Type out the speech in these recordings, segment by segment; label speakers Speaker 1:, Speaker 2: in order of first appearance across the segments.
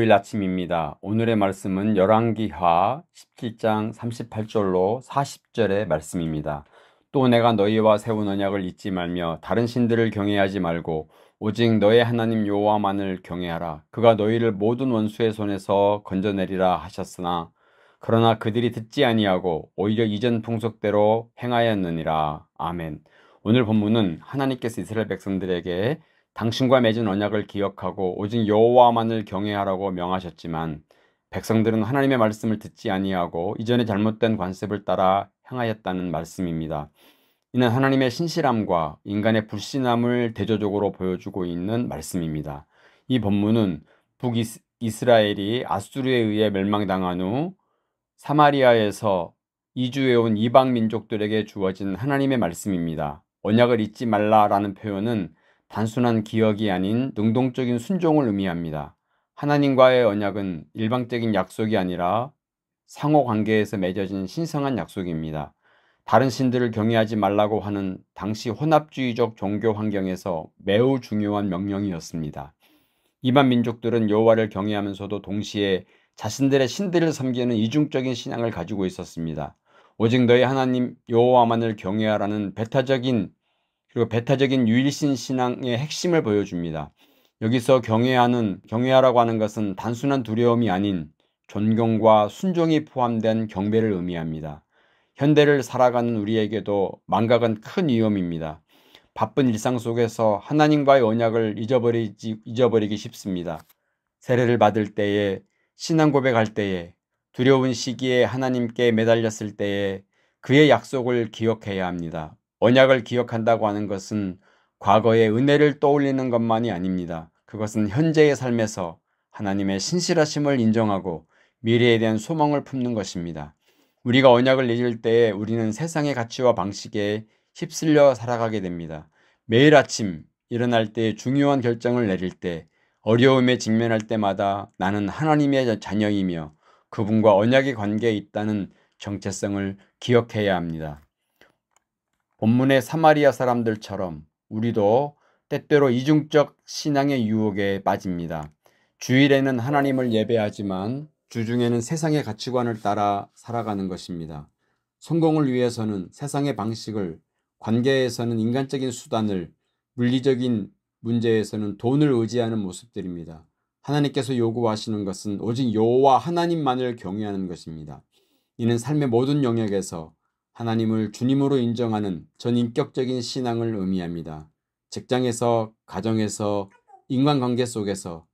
Speaker 1: 주일 아침입니다. 오늘의 말씀은 열왕기하 17장 38절로 40절의 말씀입니다. 또 내가 너희와 세운 언약을 잊지 말며 다른 신들을 경외하지 말고 오직 너의 하나님 여호와만을 경외하라. 그가 너희를 모든 원수의 손에서 건져내리라 하셨으나 그러나 그들이 듣지 아니하고 오히려 이전 풍속대로 행하였느니라. 아멘. 오늘 본문은 하나님께서 이스라엘 백성들에게 당신과 맺은 언약을 기억하고 오직 여호와만을 경외하라고 명하셨지만 백성들은 하나님의 말씀을 듣지 아니하고 이전에 잘못된 관습을 따라 행하였다는 말씀입니다. 이는 하나님의 신실함과 인간의 불신함을 대조적으로 보여주고 있는 말씀입니다. 이 본문은 북이스라엘이 아수르에 의해 멸망당한 후 사마리아에서 이주해온 이방 민족들에게 주어진 하나님의 말씀입니다. 언약을 잊지 말라라는 표현은 단순한 기억이 아닌 능동적인 순종을 의미합니다. 하나님과의 언약은 일방적인 약속이 아니라 상호관계에서 맺어진 신성한 약속입니다. 다른 신들을 경외하지 말라고 하는 당시 혼합주의적 종교 환경에서 매우 중요한 명령이었습니다. 이방 민족들은 여호와를 경외하면서도 동시에 자신들의 신들을 섬기는 이중적인 신앙을 가지고 있었습니다. 오직 너희 하나님 여호와만을 경외하라는 배타적인 유일신 신앙의 핵심을 보여줍니다. 여기서 경외하라고 하는 것은 단순한 두려움이 아닌 존경과 순종이 포함된 경배를 의미합니다. 현대를 살아가는 우리에게도 망각은 큰 위험입니다. 바쁜 일상 속에서 하나님과의 언약을 잊어버리기 쉽습니다. 세례를 받을 때에, 신앙 고백할 때에, 두려운 시기에 하나님께 매달렸을 때에 그의 약속을 기억해야 합니다. 언약을 기억한다고 하는 것은 과거의 은혜를 떠올리는 것만이 아닙니다. 그것은 현재의 삶에서 하나님의 신실하심을 인정하고 미래에 대한 소망을 품는 것입니다. 우리가 언약을 잊을 때에 우리는 세상의 가치와 방식에 휩쓸려 살아가게 됩니다. 매일 아침 일어날 때 중요한 결정을 내릴 때 어려움에 직면할 때마다 나는 하나님의 자녀이며 그분과 언약의 관계에 있다는 정체성을 기억해야 합니다. 본문의 사마리아 사람들처럼 우리도 때때로 이중적 신앙의 유혹에 빠집니다. 주일에는 하나님을 예배하지만 주중에는 세상의 가치관을 따라 살아가는 것입니다. 성공을 위해서는 세상의 방식을, 관계에서는 인간적인 수단을, 물리적인 문제에서는 돈을 의지하는 모습들입니다. 하나님께서 요구하시는 것은 오직 여호와 하나님만을 경외하는 것입니다. 이는 삶의 모든 영역에서 하나님을 주님으로 인정하는 전인격적인 신앙을 의미합니다. 직장에서, 가정에서, 인간관계 속에서,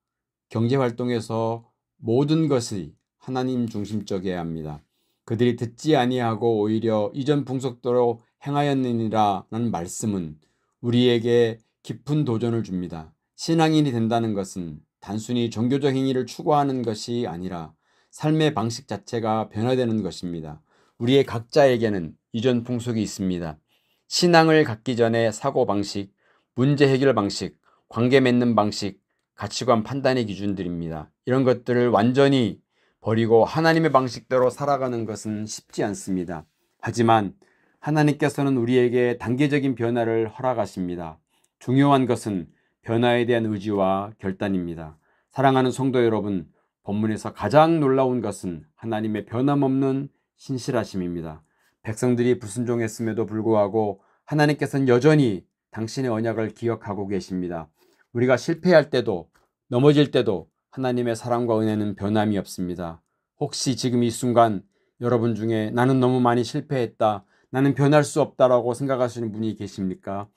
Speaker 1: 경제활동에서 모든 것이 하나님 중심적이어야 합니다. 그들이 듣지 아니하고 오히려 이전 풍속대로 행하였느니라는 말씀은 우리에게 깊은 도전을 줍니다. 신앙인이 된다는 것은 단순히 종교적 행위를 추구하는 것이 아니라 삶의 방식 자체가 변화되는 것입니다. 우리의 각자에게는 이전 풍속이 있습니다. 신앙을 갖기 전에 사고방식, 문제 해결 방식, 관계 맺는 방식, 가치관 판단의 기준들입니다. 이런 것들을 완전히 버리고 하나님의 방식대로 살아가는 것은 쉽지 않습니다. 하지만 하나님께서는 우리에게 단계적인 변화를 허락하십니다. 중요한 것은 변화에 대한 의지와 결단입니다. 사랑하는 성도 여러분, 본문에서 가장 놀라운 것은 하나님의 변함없는 신실하심입니다. 백성들이 불순종했음에도 불구하고 하나님께서는 여전히 당신의 언약을 기억하고 계십니다. 우리가 실패할 때도 넘어질 때도 하나님의 사랑과 은혜는 변함이 없습니다. 혹시 지금 이 순간 여러분 중에 나는 너무 많이 실패했다, 나는 변할 수 없다라고 생각하시는 분이 계십니까?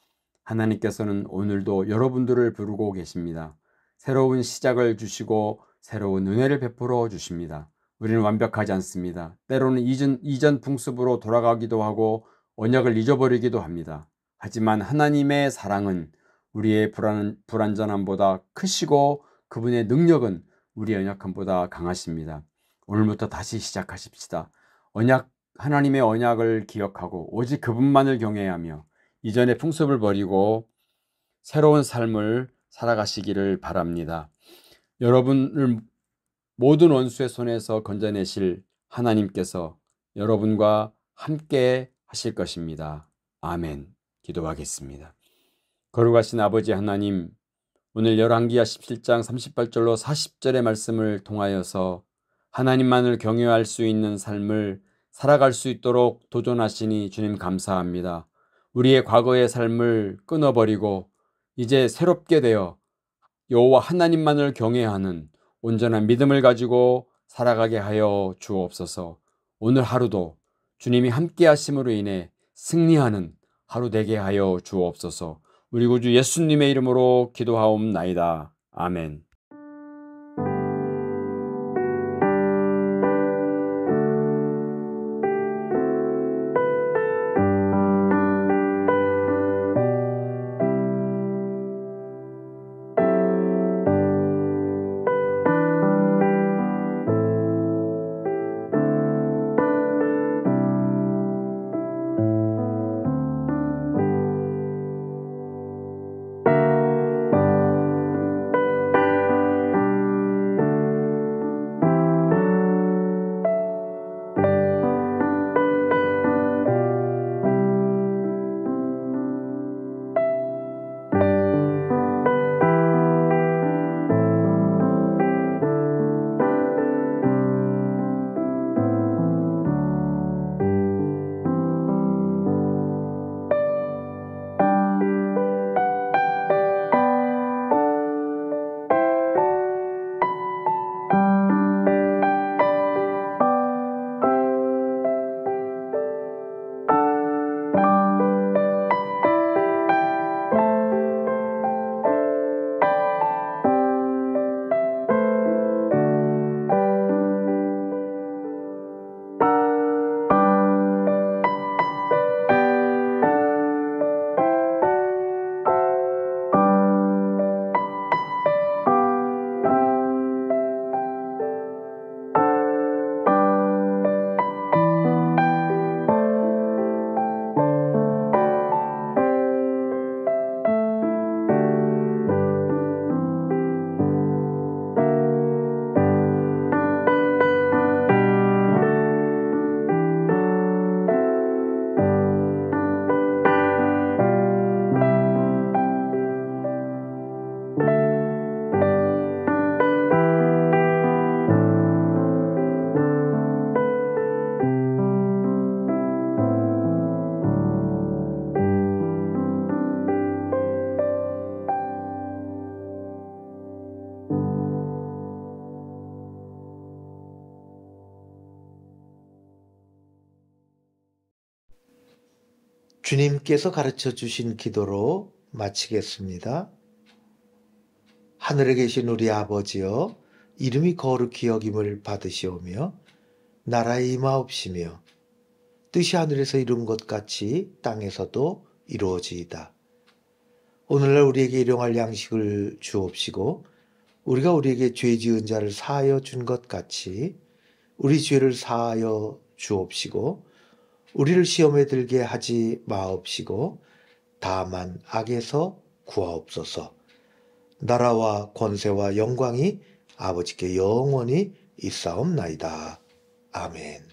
Speaker 1: 하나님께서는 오늘도 여러분들을 부르고 계십니다. 새로운 시작을 주시고 새로운 은혜를 베풀어 주십니다. 우리는 완벽하지 않습니다. 때로는 이전 풍습으로 돌아가기도 하고 언약을 잊어버리기도 합니다. 하지만 하나님의 사랑은 우리의 불완전함보다 크시고 그분의 능력은 우리의 연약함보다 강하십니다. 오늘부터 다시 시작하십시다. 하나님의 언약을 기억하고 오직 그분만을 경외하며 이전의 풍습을 버리고 새로운 삶을 살아가시기를 바랍니다. 여러분을 모든 원수의 손에서 건져내실 하나님께서 여러분과 함께 하실 것입니다. 아멘. 기도하겠습니다. 거룩하신 아버지 하나님, 오늘 열왕기하 17장 38절로 40절의 말씀을 통하여서 하나님만을 경외할 수 있는 삶을 살아갈 수 있도록 도전하시니 주님 감사합니다. 우리의 과거의 삶을 끊어버리고 이제 새롭게 되어 여호와 하나님만을 경외하는 온전한 믿음을 가지고 살아가게 하여 주옵소서. 오늘 하루도 주님이 함께 하심으로 인해 승리하는 하루 되게 하여 주옵소서. 우리 구주 예수님의 이름으로 기도하옵나이다. 아멘.
Speaker 2: 주님께서 가르쳐 주신 기도로 마치겠습니다. 하늘에 계신 우리 아버지여, 이름이 거룩히 여김을 받으시오며 나라의 임하옵시며 뜻이 하늘에서 이룬 것 같이 땅에서도 이루어지이다. 오늘날 우리에게 일용할 양식을 주옵시고 우리가 우리에게 죄 지은 자를 사하여 준 것 같이 우리 죄를 사하여 주옵시고 우리를 시험에 들게 하지 마옵시고 다만 악에서 구하옵소서. 나라와 권세와 영광이 아버지께 영원히 있사옵나이다. 아멘.